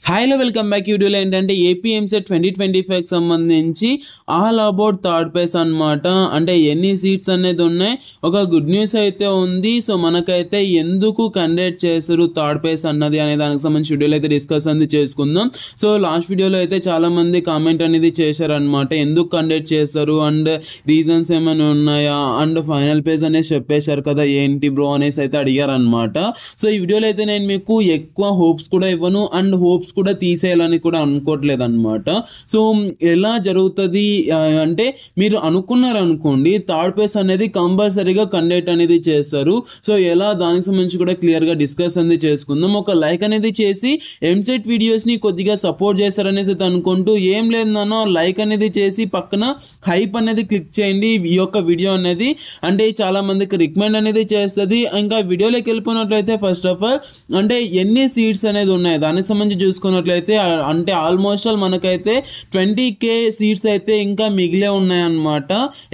హాయ్లో welcome back. వీడియోలో ఏంటంటే ఏపీఎంసెట్ 2025కి సంబంధించి ఆల్ అబౌట్ థర్డ్ పేస్ అనమాట. అంటే ఎన్ని సీట్స్ అనేది ఉన్నాయి, ఒక గుడ్ న్యూస్ అయితే ఉంది. సో మనకైతే ఎందుకు కండక్ట్ చేస్తారు థర్డ్ పేస్ అన్నది అనే దానికి సంబంధించి వీడియోలో అయితే డిస్కస్ అనేది చేసుకుందాం. సో లాస్ట్ వీడియోలో అయితే చాలా మంది కామెంట్ అనేది చేశారనమాట, ఎందుకు కండక్ట్ చేస్తారు అండ్ రీజన్స్ ఏమైనా ఉన్నాయా అండ్ ఫైనల్ పేస్ అనేది చెప్పేశారు కదా ఏంటి బ్రో అనేసి అయితే అడిగారనమాట. సో ఈ వీడియోలో అయితే నేను మీకు ఎక్కువ హోప్స్ కూడా ఇవ్వను అండ్ హోప్స్ కూడా తీసేయాలని కూడా అనుకోవట్లేదు అనమాట. సో ఎలా జరుగుతుంది అంటే, మీరు అనుకున్నారు అనుకోండి థర్డ్ పేస్ అనేది కంపల్సరీగా కండక్ట్ అనేది చేస్తారు. సో ఎలా, దానికి సంబంధించి కూడా క్లియర్గా డిస్కస్ అనేది చేసుకుందాం. ఒక లైక్ అనేది చేసి ఎంసెట్ వీడియోస్ని కొద్దిగా సపోర్ట్ చేస్తారనేసి అనుకుంటూ, ఏం లేదు నాన్న లైక్ అనేది చేసి పక్కన హైప్ అనేది క్లిక్ చేయండి. ఈ యొక్క వీడియో అనేది అంటే చాలా మందికి రికమెండ్ అనేది చేస్తుంది. ఇంకా వీడియోలోకి వెళ్ళిపోయినట్లయితే ఫస్ట్ ఆఫ్ ఆల్ అంటే ఎన్ని సీట్స్ అనేది ఉన్నాయి దానికి సంబంధించి చూసుకున్నట్లయితే అంటే ఆల్మోస్ట్ ఆల్ మనకైతే 20K సీట్స్ అయితే ఇంకా మిగిలే ఉన్నాయన్నమాట.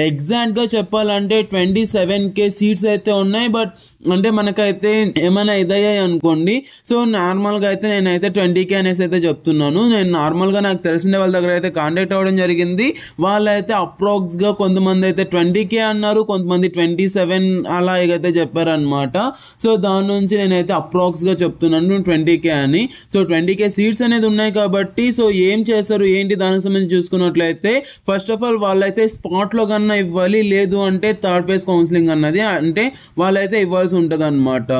ఎగ్జాక్ట్గా చెప్పాలంటే 27K సీట్స్ అయితే ఉన్నాయి. బట్ అంటే మనకైతే ఏమైనా ఇదయ్యాయి అనుకోండి. సో నార్మల్గా అయితే నేనైతే 20K అనేసి అయితే చెప్తున్నాను. నేను నార్మల్గా నాకు తెలిసిన వాళ్ళ దగ్గర అయితే కాంటాక్ట్ అవ్వడం జరిగింది. వాళ్ళైతే అప్రాక్స్గా కొంతమంది అయితే 20K అన్నారు, కొంతమంది 27 అలా అయితే చెప్పారనమాట. సో దాని నుంచి నేనైతే అప్రాక్స్గా చెప్తున్నాను 20K అని. సో 20K సీట్స్ అనేది ఉన్నాయి కాబట్టి సో ఏం చేస్తారు ఏంటి దానికి సంబంధించి చూసుకున్నట్లయితే ఫస్ట్ ఆఫ్ ఆల్ వాళ్ళైతే స్పాట్లో కన్నా ఇవ్వాలి, లేదు అంటే థర్డ్ పేస్ కౌన్సిలింగ్ అన్నది అంటే వాళ్ళైతే ఇవ్వాల్సి ఉంటుంది అనమాట.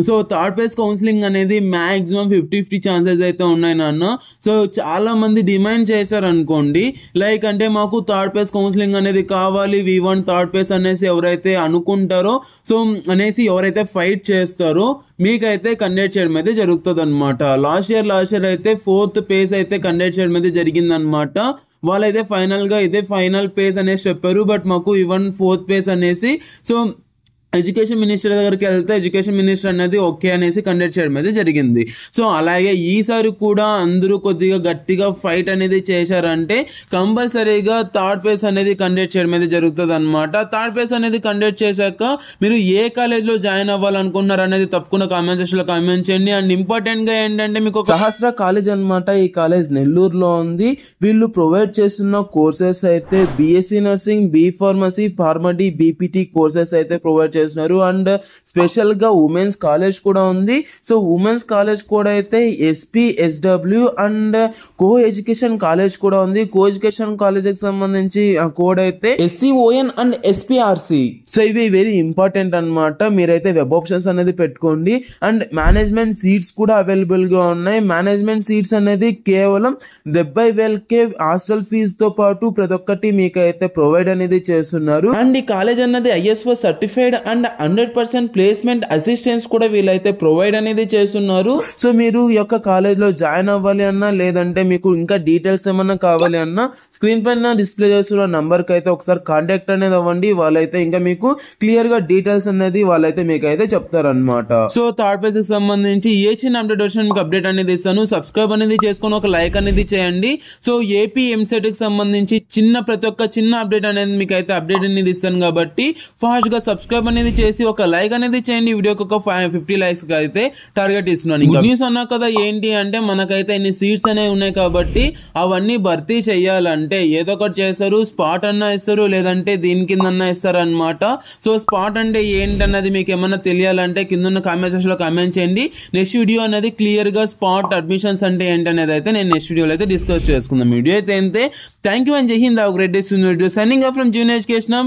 సో థర్డ్ పేస్ కౌన్సిలింగ్ అనేది మ్యాక్సిమం 50-50 ఛాన్సెస్ అయితే ఉన్నాయి నాన్న. సో చాలా మంది డిమాండ్ చేశారు అనుకోండి, లైక్ అంటే మాకు థర్డ్ పేస్ కౌన్సిలింగ్ అనేది కావాలి, వి వాంట్ థర్డ్ పేస్ అనేసి ఎవరైతే అనుకుంటారో సో అనేసి ఎవరైతే ఫైట్ చేస్తారో మీకైతే కండక్ట్ చేయడం అయితే జరుగుతుంది అనమాట. లాస్ట్ ఇయర్ అయితే 4th పేస్ అయితే కండక్ట్ చేయడం అయితే జరిగిందనమాట. వాళ్ళైతే ఫైనల్గా ఇదే ఫైనల్ పేస్ అనేసి చెప్పారు. బట్ మాకు ఈవెన్ 4th పేస్ అనేసి సో ఎడ్యుకేషన్ మినిస్టర్ దగ్గరికి వెళ్తే ఎడ్యుకేషన్ మినిస్టర్ అనేది ఓకే అనేసి కండక్ట్ చేయడం అయితే జరిగింది. సో అలాగే ఈసారి కూడా అందరూ కొద్దిగా గట్టిగా ఫైట్ అనేది చేశారంటే కంపల్సరీగా థర్డ్ పేస్ అనేది కండక్ట్ చేయడం అయితే జరుగుతుంది అనమాట. థర్డ్ పేస్ అనేది కండక్ట్ చేశాక మీరు ఏ కాలేజ్లో జాయిన్ అవ్వాలనుకుంటున్నారు అనేది తప్పకుండా కామెంట్ సెక్షన్లో కామెంట్ చేయండి. అండ్ ఇంపార్టెంట్గా ఏంటంటే మీకు ఒక సహస్ర కాలేజ్ అనమాట. ఈ కాలేజ్ నెల్లూరులో ఉంది. వీళ్ళు ప్రొవైడ్ చేస్తున్న కోర్సెస్ అయితే BSc nursing, B pharmacy, PharmD, BPT courses అయితే ప్రొవైడ్ చేస్తున్నారు. అండ్ స్పెషల్ గా ఉమెన్స్ కాలేజ్ కూడా ఉంది. సో ఉమెన్స్ కాలేజ్ కూడా అయితే SPSW and co education college కూడా ఉంది. కో ఎడ్యుకేషన్ కాలేజ్ కి సంబంధించి కోడ్ అయితే SCON అండ్ SPRC. సో ఇవి వెరీ ఇంపార్టెంట్ అనమాట. మీరైతే వెబ్ ఆప్షన్స్ అనేది పెట్టుకోండి. అండ్ మేనేజ్మెంట్ సీట్స్ కూడా అవైలబుల్ గా ఉన్నాయి. మేనేజ్మెంట్ సీట్స్ అనేది కేవలం 70,000 హాస్టల్ ఫీజు తో పాటు ప్రతి ఒక్కటి మీకు అయితే ప్రొవైడ్ అనేది చేస్తున్నారు. అండ్ ఈ కాలేజ్ అన్నది ISO certified and 100% placement assistance కూడా వీళ్ళైతే ప్రొవైడ్ అనేది చేస్తున్నారు. సో మీరు ఈ యొక్క కాలేజ్ లో జాయిన్ అవ్వాలి అన్నా, లేదంటే మీకు ఇంకా డీటెయిల్స్ ఏమన్నా కావాలి అన్నా స్క్రీన్ పైన డిస్ప్లే చేస్తున్న నంబర్ కి అయితే ఒకసారి కాంటాక్ట్ అనేది అవ్వండి. వాళ్ళైతే ఇంకా మీకు క్లియర్ గా డీటెయిల్స్ అనేది వాళ్ళైతే మీకు అయితే చెప్తారనమాట. సో థర్డ్ పేజ్ కి సంబంధించి ఏ చిన్న అప్డేట్ వచ్చినా మీకు అప్డేట్ అనేది ఇస్తాను. సబ్స్క్రైబ్ అనేది చేసుకొని ఒక లైక్ అనేది చేయండి. సో ఏపీ ఎంసెట్ కి సంబంధించి ప్రతి ఒక్క చిన్న అప్డేట్ అనేది మీకు అయితే అప్డేట్ అనేది ఇస్తాను కాబట్టి ఫాస్ట్ గా సబ్స్క్రైబ్ అనేది చేసి ఒక లైక్ అనేది చేయండి. వీడియోకి ఒక 50 లైక్స్ అయితే టార్గెట్ ఇస్తున్నాను. గుడ్ న్యూస్ అన్నా కదా ఏంటి అంటే, మనకైతే ఇన్ని సీట్స్ అనేవి ఉన్నాయి కాబట్టి అవన్నీ భర్తీ చేయాలంటే ఏదో ఒకటి చేస్తారు. స్పాట్ అన్నా ఇస్తారు, లేదంటే దీని కింద అన్నా ఇస్తారు అనమాట. సో స్పాట్ అంటే ఏంటన్నది మీకు ఏమన్నా తెలియాలంటే కింద ఉన్న కామెంట్ సెక్షన్ లో కామెంట్ చేయండి. నెక్స్ట్ వీడియో అనేది క్లియర్ గా స్పాట్ అడ్మిషన్స్ అంటే ఏంటనేది అయితే నేను నెక్స్ట్ వీడియోలో అయితే డిస్కస్ చేసుకుందాం. వీడియో అయితే థ్యాంక్ యూ అండ్ జై Hind. Have great day. Signing off from junior education.